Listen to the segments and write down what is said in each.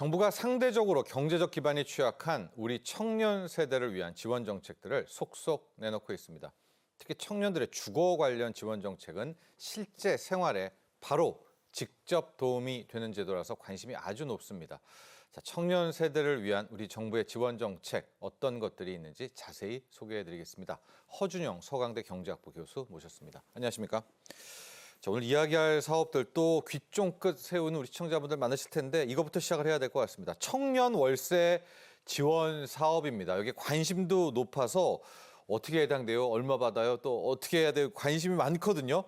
정부가 상대적으로 경제적 기반이 취약한 우리 청년 세대를 위한 지원 정책들을 속속 내놓고 있습니다. 특히 청년들의 주거 관련 지원 정책은 실제 생활에 바로 직접 도움이 되는 제도라서 관심이 아주 높습니다. 자, 청년 세대를 위한 우리 정부의 지원 정책 어떤 것들이 있는지 자세히 소개해드리겠습니다. 허준영 서강대 경제학부 교수 모셨습니다. 안녕하십니까? 자, 오늘 이야기할 사업들 또 귀 쫑긋 세우는 우리 시청자분들 많으실 텐데 이거부터 시작을 해야 될 것 같습니다. 청년 월세 지원 사업입니다. 여기 관심도 높아서 어떻게 해당돼요? 얼마 받아요? 또 어떻게 해야 돼요? 관심이 많거든요.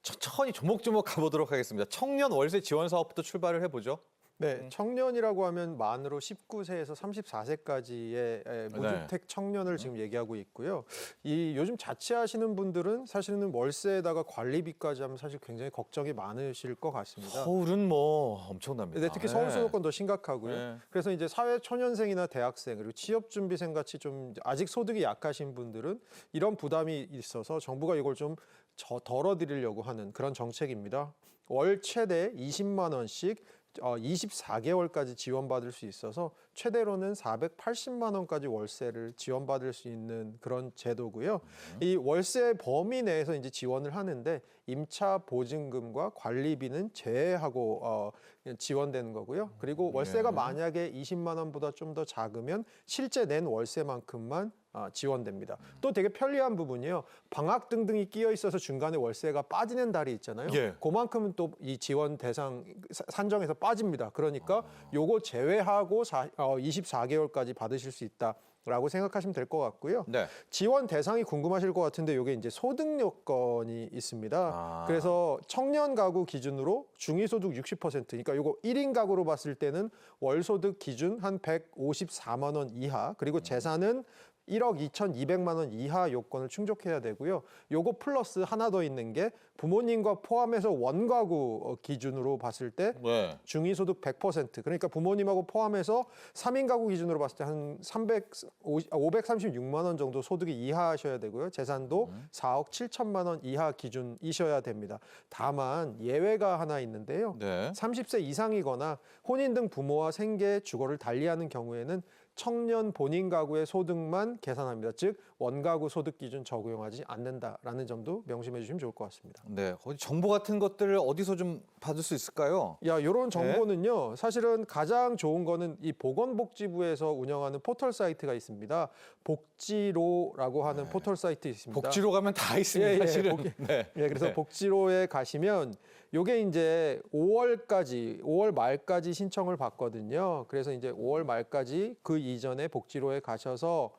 천천히 조목조목 가보도록 하겠습니다. 청년 월세 지원 사업부터 출발을 해보죠. 네, 청년이라고 하면 만으로 19세에서 34세까지의 무주택 청년을 지금 얘기하고 있고요. 이 요즘 자취하시는 분들은 사실은 월세에다가 관리비까지 하면 사실 굉장히 걱정이 많으실 것 같습니다. 서울은 뭐 엄청납니다. 네, 특히 서울 수도권 더 심각하고요. 네. 그래서 이제 사회 초년생이나 대학생 그리고 취업준비생 같이 좀 아직 소득이 약하신 분들은 이런 부담이 있어서 정부가 이걸 좀 덜어드리려고 하는 그런 정책입니다. 월 최대 20만 원씩 24개월까지 지원받을 수 있어서 최대로는 480만 원까지 월세를 지원받을 수 있는 그런 제도고요. 이 월세 범위 내에서 이제 지원을 하는데 임차 보증금과 관리비는 제외하고 지원되는 거고요. 그리고 월세가 만약에 20만 원보다 좀 더 작으면 실제 낸 월세만큼만 지원됩니다. 또 되게 편리한 부분이요. 방학 등등이 끼어 있어서 중간에 월세가 빠지는 달이 있잖아요. 예. 그만큼은 또 이 지원 대상 산정에서 빠집니다. 그러니까 요거 제외하고 24개월까지 받으실 수 있다라고 생각하시면 될 것 같고요. 네. 지원 대상이 궁금하실 것 같은데 요게 이제 소득 요건이 있습니다. 그래서 청년 가구 기준으로 중위소득 60%, 그러니까 요거 1인 가구로 봤을 때는 월소득 기준 한 154만 원 이하, 그리고 재산은 1억 2,200만 원 이하 요건을 충족해야 되고요. 요거 플러스 하나 더 있는 게 부모님과 포함해서 원가구 기준으로 봤을 때 네. 중위소득 100%, 그러니까 부모님하고 포함해서 3인 가구 기준으로 봤을 때 한 536만 원 정도 소득이 이하하셔야 되고요. 재산도 4억 7천만 원 이하 기준이셔야 됩니다. 다만 예외가 하나 있는데요. 네. 30세 이상이거나 혼인 등 부모와 생계, 주거를 달리하는 경우에는 청년 본인 가구의 소득만 계산합니다. 즉 원가구 소득 기준 적용하지 않는다라는 점도 명심해 주시면 좋을 것 같습니다. 네. 정보 같은 것들을 어디서 좀 받을 수 있을까요? 이런 정보는요. 사실은 가장 좋은 거는 이 보건복지부에서 운영하는 포털 사이트가 있습니다. 복지로라고 하는 포털 사이트 있습니다. 복지로 가면 다 있습니다. 실은. 네. 그래서 복지로에 가시면 요게 이제 5월 말까지 신청을 받거든요. 그래서 이제 5월 말까지 그 이전에 복지로에 가셔서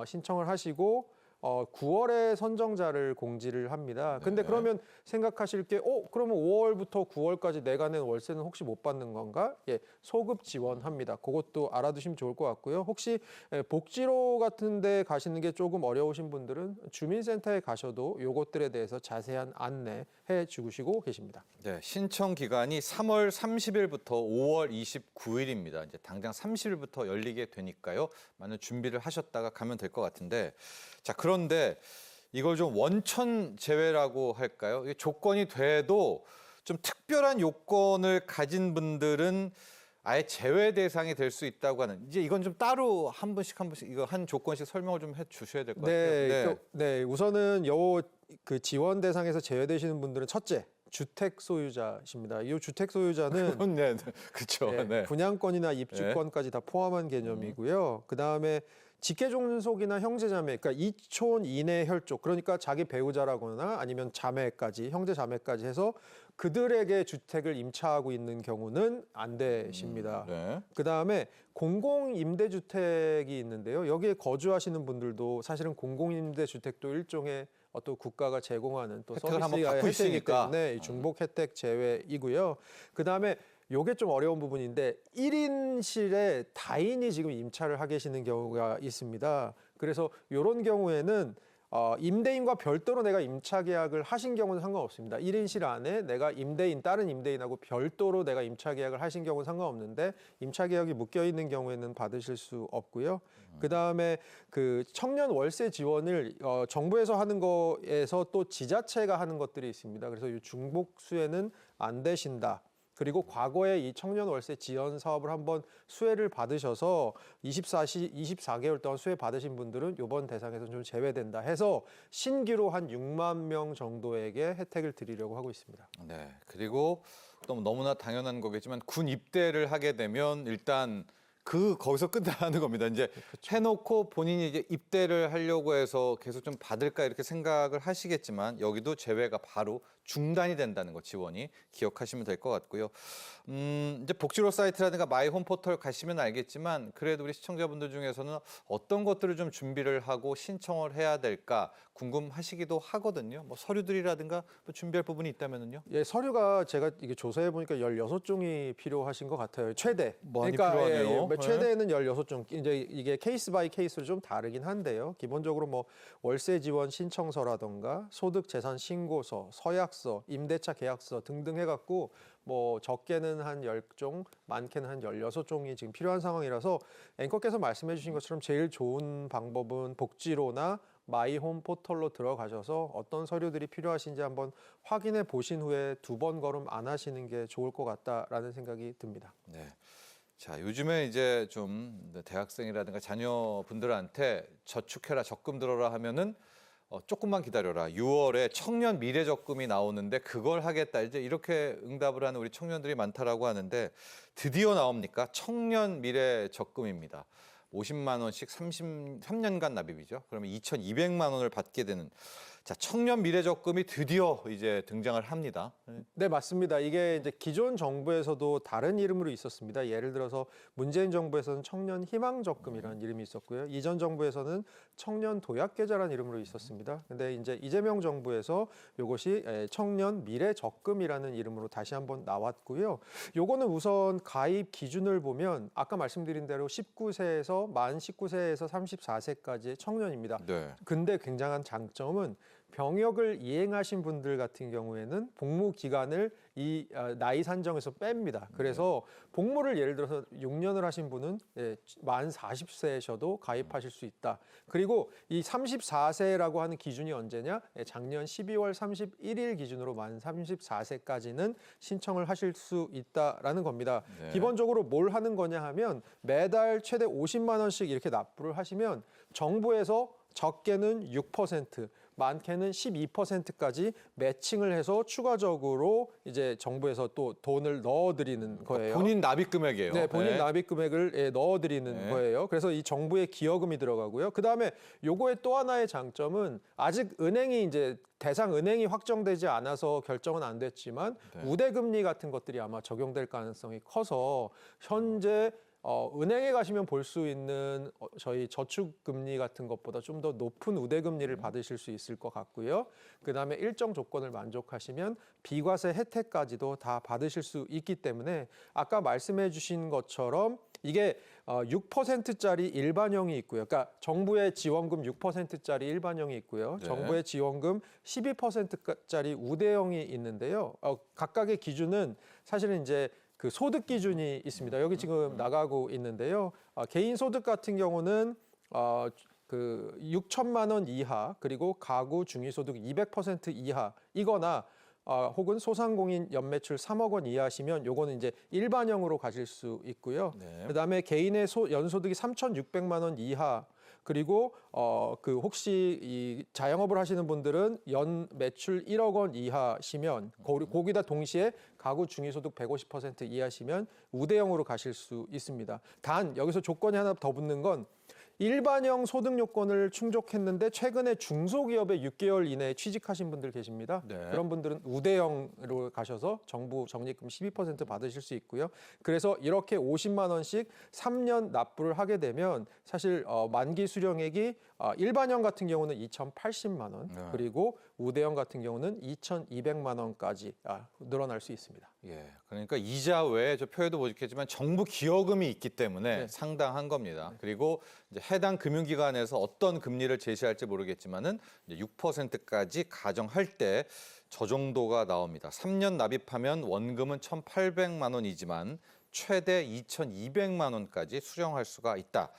신청을 하시고 9월에 선정자를 공지를 합니다. 근데 그러면 생각하실 게 그러면 5월부터 9월까지 내가 낸 월세는 혹시 못 받는 건가? 예, 소급 지원합니다. 그것도 알아두시면 좋을 것 같고요. 혹시 복지로 같은 데 가시는 게 조금 어려우신 분들은 주민센터에 가셔도 요것들에 대해서 자세한 안내해 주시고 계십니다. 네, 신청 기간이 3월 30일부터 5월 29일입니다. 이제 당장 30일부터 열리게 되니까요. 많은 준비를 하셨다가 가면 될 것 같은데, 자, 그런데 이걸 좀 원천 제외라고 할까요? 이게 조건이 돼도 좀 특별한 요건을 가진 분들은 아예 제외 대상이 될 수 있다고 하는, 이제 이건 좀 따로 한 분씩 이거 한 조건씩 설명을 좀 해 주셔야 될 것 같아요. 네, 우선은 그 지원 대상에서 제외되시는 분들은 첫째, 주택 소유자십니다. 이 주택 소유자는 네, 그렇죠. 네. 분양권이나 입주권까지 다 포함한 개념이고요. 그 다음에 직계종속이나 형제자매, 그러니까 이촌 이내 혈족, 그러니까 자기 배우자라거나 아니면 자매까지, 형제 자매까지 해서 그들에게 주택을 임차하고 있는 경우는 안 되십니다. 네. 그 다음에 공공임대주택이 있는데요. 여기에 거주하시는 분들도 사실은 공공임대주택도 일종의 또 국가가 제공하는 또 혜택을 한번 서비스가 받고 혜택이기 있으니까. 때문에 중복 혜택 제외이고요. 그 다음에 요게 좀 어려운 부분인데 1인실에 다인이 지금 임차를 하고 계시는 경우가 있습니다. 그래서 이런 경우에는 임대인과 별도로 내가 임차 계약을 하신 경우는 상관없습니다. 1인실 안에 내가 다른 임대인하고 별도로 내가 임차 계약을 하신 경우는 상관없는데 임차 계약이 묶여 있는 경우에는 받으실 수 없고요. 그다음에 그 청년 월세 지원을 정부에서 하는 거에서 또 지자체가 하는 것들이 있습니다. 그래서 이 중복수에는 안 되신다. 그리고 과거에 이 청년 월세 지원 사업을 한번 수혜를 받으셔서 24개월 동안 수혜 받으신 분들은 이번 대상에서 좀 제외된다 해서 신규로 한 6만 명 정도에게 혜택을 드리려고 하고 있습니다. 네. 그리고 또 너무나 당연한 거겠지만 군 입대를 하게 되면 일단 거기서 끝나는 겁니다. 이제 해놓고 본인이 이제 입대를 하려고 해서 계속 좀 받을까 이렇게 생각을 하시겠지만 여기도 제외가 바로 중단이 된다는 거 지원이 기억하시면 될 것 같고요. 이제 복지로 사이트라든가 마이 홈 포털 가시면 알겠지만 그래도 우리 시청자분들 중에서는 어떤 것들을 좀 준비를 하고 신청을 해야 될까 궁금하시기도 하거든요. 뭐 서류들이라든가 뭐 준비할 부분이 있다면은요. 예, 서류가 제가 이게 조사해 보니까 16종이 필요하신 것 같아요. 최대. 많이 필요하네요. 네. 최대는 16종. 이제 이게 케이스 바이 케이스로 좀 다르긴 한데요. 기본적으로 뭐 월세 지원 신청서라던가 소득 재산 신고서, 서약서, 임대차 계약서 등등 해 갖고 뭐 적게는 한 10종, 많게는 한 16종이 지금 필요한 상황이라서 앵커께서 말씀해 주신 것처럼 제일 좋은 방법은 복지로나 마이홈 포털로 들어가셔서 어떤 서류들이 필요하신지 한번 확인해 보신 후에 2번 걸음 안 하시는 게 좋을 것 같다라는 생각이 듭니다. 네. 자, 요즘에 이제 좀 대학생이라든가 자녀분들한테 저축해라, 적금 들어라 하면은 조금만 기다려라. 6월에 청년 미래 적금이 나오는데 그걸 하겠다. 이제 이렇게 응답을 하는 우리 청년들이 많다라고 하는데 드디어 나옵니까? 청년 미래 적금입니다. 50만 원씩 33년간 납입이죠. 그러면 2,200만 원을 받게 되는 자, 청년 미래 적금이 드디어 이제 등장을 합니다. 네, 맞습니다. 이게 이제 기존 정부에서도 다른 이름으로 있었습니다. 예를 들어서 문재인 정부에서는 청년 희망 적금이라는 이름이 있었고요. 이전 정부에서는 청년 도약 계좌라는 이름으로 있었습니다. 근데 이제 이재명 정부에서 이것이 청년 미래 적금이라는 이름으로 다시 한번 나왔고요. 요거는 우선 가입 기준을 보면 아까 말씀드린 대로 19세에서 만 19세에서 34세까지의 청년입니다. 네. 근데 굉장한 장점은 병역을 이행하신 분들 같은 경우에는 복무 기간을 이 나이 산정에서 뺍니다. 그래서 복무를 예를 들어서 6년을 하신 분은 만 40세셔도 가입하실 수 있다. 그리고 이 34세라고 하는 기준이 언제냐? 작년 12월 31일 기준으로 만 34세까지는 신청을 하실 수 있다라는 겁니다. 네. 기본적으로 뭘 하는 거냐 하면 매달 최대 50만 원씩 이렇게 납부를 하시면 정부에서 적게는 6%, 많게는 12%까지 매칭을 해서 추가적으로 이제 정부에서 또 돈을 넣어드리는 거예요. 본인 납입 금액이에요. 네, 본인 납입 금액을 넣어드리는 거예요. 그래서 이 정부의 기여금이 들어가고요. 그 다음에 요거의 또 하나의 장점은 아직 은행이 이제 대상 은행이 확정되지 않아서 결정은 안 됐지만 우대금리 같은 것들이 아마 적용될 가능성이 커서 현재 은행에 가시면 볼 수 있는 저희 저축금리 같은 것보다 좀 더 높은 우대금리를 받으실 수 있을 것 같고요. 그다음에 일정 조건을 만족하시면 비과세 혜택까지도 다 받으실 수 있기 때문에 아까 말씀해 주신 것처럼 이게 6%짜리 일반형이 있고요. 그러니까 정부의 지원금 6%짜리 일반형이 있고요. 네. 정부의 지원금 12%짜리 우대형이 있는데요. 각각의 기준은 사실은 이제 그 소득 기준이 있습니다. 여기 지금 나가고 있는데요. 개인 소득 같은 경우는 그 6천만 원 이하 그리고 가구 중위소득 200% 이하이거나 혹은 소상공인 연매출 3억 원 이하시면 요거는 이제 일반형으로 가실 수 있고요. 네. 그다음에 개인의 연소득이 3,600만 원 이하 그리고 그 혹시 이 자영업을 하시는 분들은 연 매출 1억 원 이하시면 거기다 동시에 가구 중위소득 150% 이하시면 우대형으로 가실 수 있습니다. 단 여기서 조건이 하나 더 붙는 건 일반형 소득 요건을 충족했는데 최근에 중소기업에 6개월 이내에 취직하신 분들 계십니다. 네. 그런 분들은 우대형으로 가셔서 정부 적립금 12% 받으실 수 있고요. 그래서 이렇게 50만 원씩 3년 납부를 하게 되면 사실 만기 수령액이 일반형 같은 경우는 2,080만 원 그리고 우대형 같은 경우는 2,200만 원까지 늘어날 수 있습니다. 예, 그러니까 이자 외에 저 표에도 보셨겠지만 정부 기여금이 있기 때문에 네. 상당한 겁니다. 그리고 이제 해당 금융기관에서 어떤 금리를 제시할지 모르겠지만은 이제 6%까지 가정할 때 저 정도가 나옵니다. 3년 납입하면 원금은 1,800만 원이지만 최대 2,200만 원까지 수령할 수가 있다.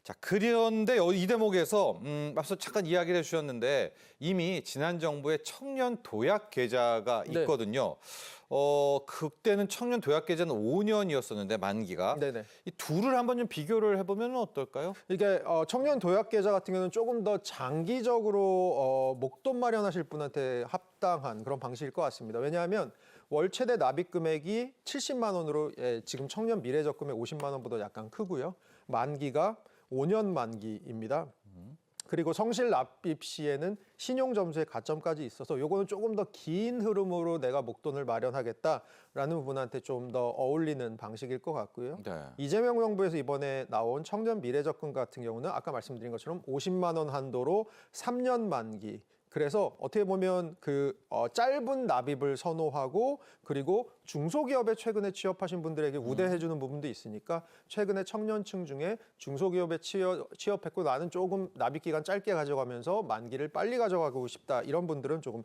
자, 그런데 이 대목에서 앞서 잠깐 이야기를 해주셨는데 이미 지난 정부의 청년 도약 계좌가 네. 있거든요. 그때는 청년 도약 계좌는 5년이었었는데 만기가 네네. 이 둘을 한번 좀 비교를 해보면 어떨까요? 이게 청년 도약 계좌 같은 경우는 조금 더 장기적으로 목돈 마련하실 분한테 합당한 그런 방식일 것 같습니다. 왜냐하면 월 최대 납입 금액이 70만 원으로 지금 청년 미래적금의 50만 원보다 약간 크고요. 만기가 5년 만기입니다. 그리고 성실 납입 시에는 신용 점수의 가점까지 있어서 요거는 조금 더 긴 흐름으로 내가 목돈을 마련하겠다라는 분한테 좀 더 어울리는 방식일 것 같고요. 네. 이재명 정부에서 이번에 나온 청년 미래적금 같은 경우는 아까 말씀드린 것처럼 50만 원 한도로 3년 만기. 그래서 어떻게 보면 짧은 납입을 선호하고 그리고 중소기업에 최근에 취업하신 분들에게 우대해주는 부분도 있으니까 최근에 청년층 중에 중소기업에 취업했고 나는 조금 납입 기간 짧게 가져가면서 만기를 빨리 가져가고 싶다 이런 분들은 조금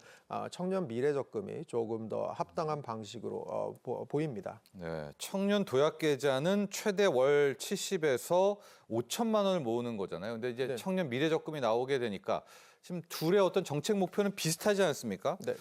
청년 미래적금이 조금 더 합당한 방식으로 보입니다. 네, 청년 도약 계좌는 최대 월 70에서 5천만 원을 모으는 거잖아요. 근데 이제 네. 청년 미래적금이 나오게 되니까 지금 둘의 어떤 정책 목표는 비슷하지 않습니까? 네.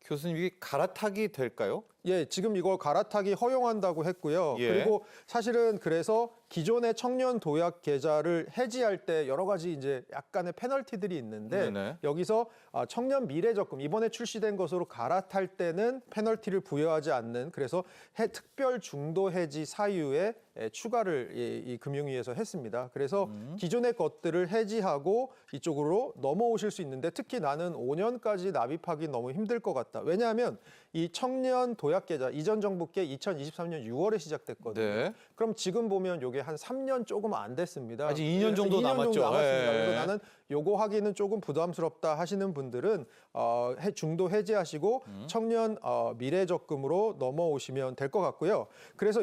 교수님 이게 갈아타기 될까요? 예, 지금 이거 갈아타기 허용한다고 했고요. 예. 그리고 사실은 그래서 기존의 청년 도약 계좌를 해지할 때 여러 가지 이제 약간의 페널티들이 있는데 네네. 여기서 청년 미래적금 이번에 출시된 것으로 갈아탈 때는 페널티를 부여하지 않는 그래서 특별 중도 해지 사유에 추가를 이 금융위에서 했습니다. 그래서 기존의 것들을 해지하고 이쪽으로 넘어오실 수 있는데 특히 나는 5년까지 납입하기 너무 힘들 것 같다. 왜냐하면 이 청년 도약 계좌 이전 정부께 2023년 6월에 시작됐거든요. 네. 그럼 지금 보면 이게 한 3년 조금 안 됐습니다. 아직 2년 정도 2년 남았죠. 정도 남았습니다. 예. 그래서 나는 요거 하기는 조금 부담스럽다 하시는 분들은 중도 해지하시고 청년 미래적금으로 넘어오시면 될 것 같고요. 그래서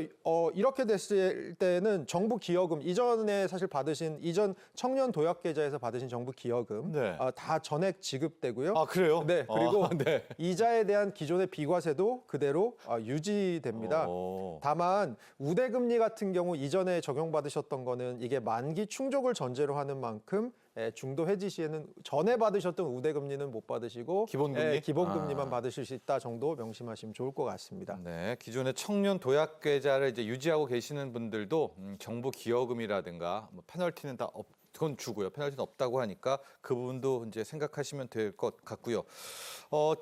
이렇게 됐을 때는 정부 기여금 이전에 사실 받으신 이전 청년 도약 계좌에서 받으신 정부 기여금 네. 다 전액 지급되고요. 아, 그래요? 네, 그리고 네. 이자에 대한 기존의 비과세도 그대로 유지됩니다. 다만 우대금리 같은 경우 이전에 적용받으셨던 거는 이게 만기 충족을 전제로 하는 만큼 중도 해지 시에는 전에 받으셨던 우대금리는 못 받으시고 기본금리? 기본금리만 받으실 수 있다 정도 명심하시면 좋을 것 같습니다. 네, 기존의 청년 도약 계좌를 이제 유지하고 계시는 분들도 정부 기여금이라든가 뭐 페널티는 다 그건 주고요. 페널티는 없다고 하니까 그 부분도 이제 생각하시면 될 것 같고요.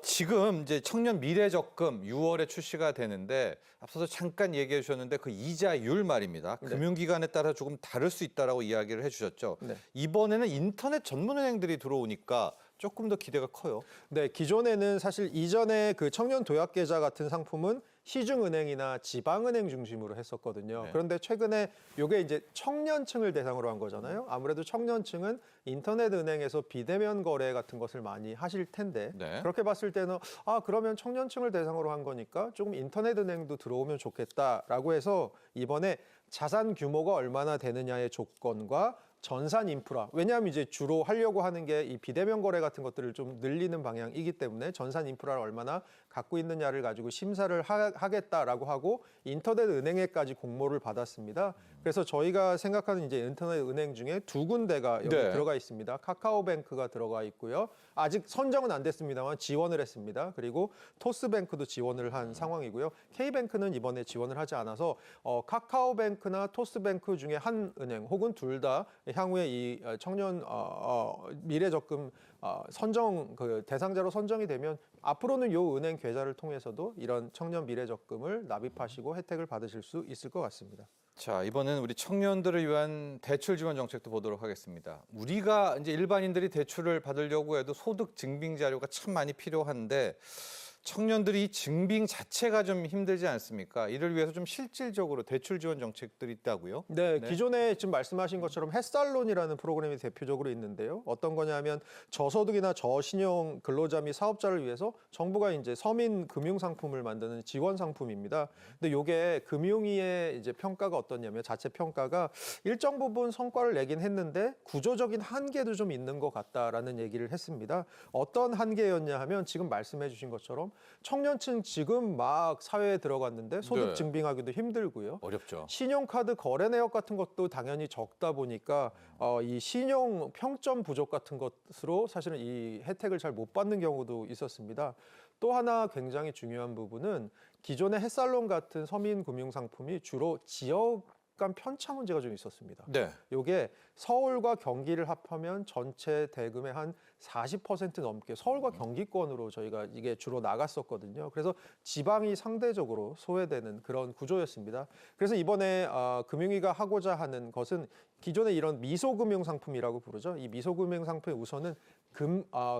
지금 이제 청년 미래적금 6월에 출시가 되는데 앞서서 잠깐 얘기해 주셨는데 그 이자율 말입니다. 네. 금융기관에 따라 조금 다를 수 있다라고 이야기를 해주셨죠. 네. 이번에는 인터넷 전문은행들이 들어오니까 조금 더 기대가 커요. 네, 기존에는 사실 이전에 그 청년 도약 계좌 같은 상품은 시중은행이나 지방은행 중심으로 했었거든요. 네. 그런데 최근에 이게 이제 청년층을 대상으로 한 거잖아요. 아무래도 청년층은 인터넷 은행에서 비대면 거래 같은 것을 많이 하실 텐데 네. 그렇게 봤을 때는 그러면 청년층을 대상으로 한 거니까 조금 인터넷 은행도 들어오면 좋겠다라고 해서 이번에 자산 규모가 얼마나 되느냐의 조건과 전산 인프라. 왜냐하면 이제 주로 하려고 하는 게 이 비대면 거래 같은 것들을 좀 늘리는 방향이기 때문에 전산 인프라를 얼마나 갖고 있느냐를 가지고 심사를 하겠다라고 하고 인터넷 은행에까지 공모를 받았습니다. 그래서 저희가 생각하는 이제 인터넷 은행 중에 두 군데가 여기 네. 들어가 있습니다. 카카오뱅크가 들어가 있고요. 아직 선정은 안 됐습니다만 지원을 했습니다. 그리고 토스뱅크도 지원을 한 상황이고요. K뱅크는 이번에 지원을 하지 않아서 카카오뱅크나 토스뱅크 중에 한 은행 혹은 둘 다 향후에 이 청년 미래적금 선정 대상자로 선정이 되면 앞으로는 요 은행 계좌를 통해서도 이런 청년 미래적금을 납입하시고 혜택을 받으실 수 있을 것 같습니다. 자, 이번에는 우리 청년들을 위한 대출 지원 정책도 보도록 하겠습니다. 우리가 이제 일반인들이 대출을 받으려고 해도 소득 증빙 자료가 참 많이 필요한데 청년들이 이 증빙 자체가 좀 힘들지 않습니까? 이를 위해서 좀 실질적으로 대출 지원 정책들이 있다고요? 네, 네. 기존에 지금 말씀하신 것처럼 햇살론이라는 프로그램이 대표적으로 있는데요. 어떤 거냐면 저소득이나 저신용 근로자 및 사업자를 위해서 정부가 이제 서민 금융 상품을 만드는 지원 상품입니다. 근데 이게 금융위의 이제 평가가 어떻냐면 자체 평가가 일정 부분 성과를 내긴 했는데 구조적인 한계도 좀 있는 것 같다라는 얘기를 했습니다. 어떤 한계였냐 하면 지금 말씀해 주신 것처럼 것처럼 청년층 지금 막 사회에 들어갔는데 소득 네. 증빙하기도 힘들고요. 어렵죠. 신용카드 거래 내역 같은 것도 당연히 적다 보니까 이 신용 평점 부족 같은 것으로 사실은 이 혜택을 잘 못 받는 경우도 있었습니다. 또 하나 굉장히 중요한 부분은 기존의 햇살론 같은 서민 금융 상품이 주로 지역 간 편차 문제가 좀 있었습니다. 네. 요게 서울과 경기를 합하면 전체 대금의 한 40% 넘게 서울과 경기권으로 저희가 이게 주로 나갔었거든요. 그래서 지방이 상대적으로 소외되는 그런 구조였습니다. 그래서 이번에 금융위가 하고자 하는 것은 기존의 이런 미소금융 상품이라고 부르죠. 이 미소금융 상품의 우선은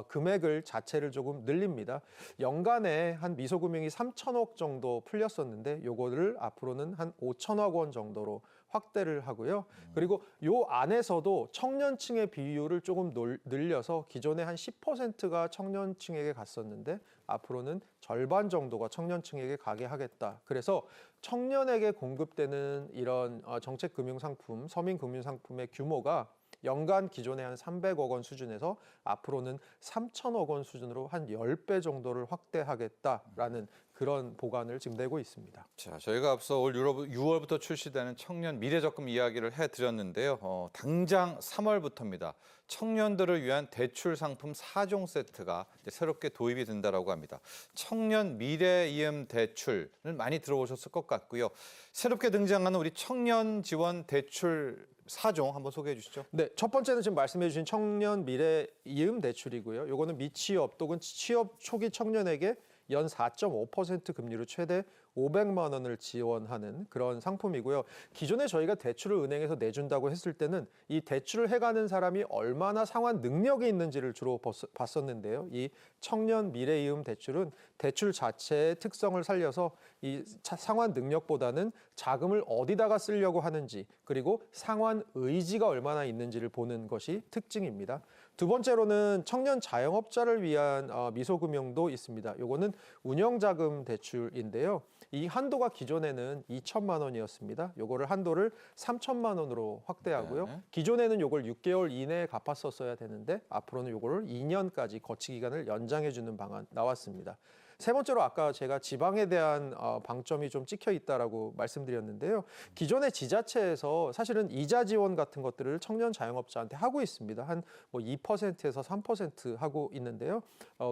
금액을 자체를 조금 늘립니다. 연간에 한 미소금융이 3천억 정도 풀렸었는데 요거를 앞으로는 한 5천억 원 정도로 확대를 하고요. 그리고 요 안에서도 청년층의 비율을 조금 늘려서 기존에 한 10%가 청년층에게 갔었는데 앞으로는 절반 정도가 청년층에게 가게 하겠다. 그래서 청년에게 공급되는 이런 정책 금융 상품, 서민 금융 상품의 규모가 연간 기존에 한 300억 원 수준에서 앞으로는 3천억 원 수준으로 한 10배 정도를 확대하겠다라는 그런 보관을 지금 내고 있습니다. 자, 저희가 앞서 올 6월부터 출시되는 청년 미래적금 이야기를 해드렸는데요. 당장 3월부터입니다. 청년들을 위한 대출 상품 4종 세트가 이제 새롭게 도입이 된다라고 합니다. 청년 미래이음 대출을 많이 들어보셨을 것 같고요. 새롭게 등장하는 우리 청년 지원 대출 4종 한번 소개해 주시죠. 네, 첫 번째는 지금 말씀해 주신 청년 미래 이음 대출이고요. 요거는 미취업 또는 취업 초기 청년에게 연 4.5% 금리로 최대 500만 원을 지원하는 그런 상품이고요. 기존에 저희가 대출을 은행에서 내준다고 했을 때는 이 대출을 해가는 사람이 얼마나 상환 능력이 있는지를 주로 봤었는데요. 이 청년 미래이음 대출은 대출 자체의 특성을 살려서 이 상환 능력보다는 자금을 어디다가 쓰려고 하는지 그리고 상환 의지가 얼마나 있는지를 보는 것이 특징입니다. 두 번째로는 청년 자영업자를 위한 미소금융도 있습니다. 요거는 운영자금 대출인데요. 이 한도가 기존에는 2천만 원이었습니다. 요거를 한도를 3천만 원으로 확대하고요. 네. 기존에는 요걸 6개월 이내에 갚았었어야 되는데 앞으로는 요거를 2년까지 거치 기간을 연장해 주는 방안 나왔습니다. 세 번째로 아까 제가 지방에 대한 방점이 좀 찍혀 있다라고 말씀드렸는데요. 기존의 지자체에서 사실은 이자 지원 같은 것들을 청년 자영업자한테 하고 있습니다. 한 뭐 2%에서 3% 하고 있는데요.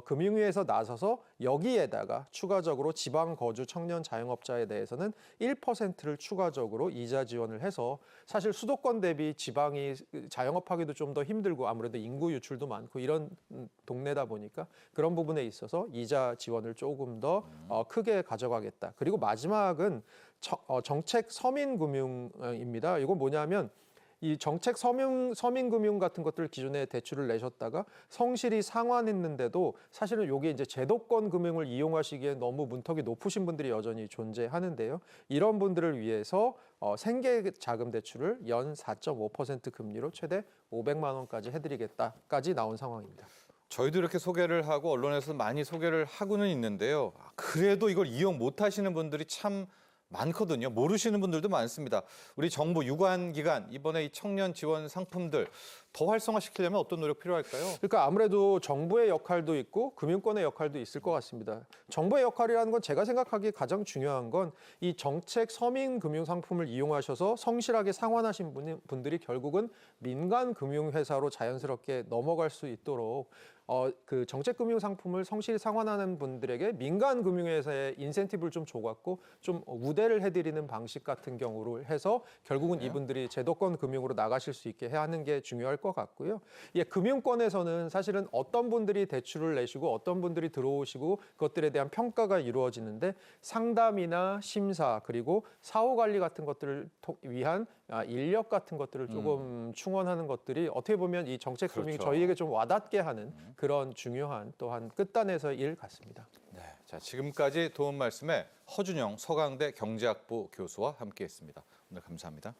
금융위에서 나서서 여기에다가 추가적으로 지방 거주 청년 자영업자에 대해서는 1%를 추가적으로 이자 지원을 해서 사실 수도권 대비 지방이 자영업하기도 좀 더 힘들고 아무래도 인구 유출도 많고 이런 동네다 보니까 그런 부분에 있어서 이자 지원을 조금 더 크게 가져가겠다. 그리고 마지막은 정책 서민금융입니다. 이건 뭐냐면 이 정책 서민금융 같은 것들 기존에 대출을 내셨다가 성실히 상환했는데도 사실은 이게 이제 제도권 금융을 이용하시기에 너무 문턱이 높으신 분들이 여전히 존재하는데요. 이런 분들을 위해서 생계 자금 대출을 연 4.5% 금리로 최대 500만 원까지 해드리겠다까지 나온 상황입니다. 저희도 이렇게 소개를 하고 언론에서 많이 소개를 하고는 있는데요. 그래도 이걸 이용 못 하시는 분들이 참 많거든요. 모르시는 분들도 많습니다. 우리 정부 유관기관 이번에 이 청년 지원 상품들 더 활성화시키려면 어떤 노력 필요할까요? 그러니까 아무래도 정부의 역할도 있고 금융권의 역할도 있을 것 같습니다. 정부의 역할이라는 건 제가 생각하기에 가장 중요한 건 이 정책 서민 금융 상품을 이용하셔서 성실하게 상환하신 분들이 결국은 민간 금융 회사로 자연스럽게 넘어갈 수 있도록 그 정책 금융 상품을 성실히 상환하는 분들에게 민간 금융회사의 인센티브를 좀 줘갖고 좀 우대를 해드리는 방식 같은 경우로 해서 결국은 이분들이 제도권 금융으로 나가실 수 있게 해야 하는 게 중요할 것 같고요. 예, 금융권에서는 사실은 어떤 분들이 대출을 내시고 어떤 분들이 들어오시고 그것들에 대한 평가가 이루어지는데 상담이나 심사 그리고 사후 관리 같은 것들을 위한 인력 같은 것들을 조금 충원하는 것들이 어떻게 보면 이 정책 금융이 그렇죠. 저희에게 좀 와닿게 하는 그런 중요한 또한 끝단에서의 일 같습니다. 네, 자 지금까지 도움 말씀에 허준영 서강대 경제학부 교수와 함께했습니다. 오늘 감사합니다.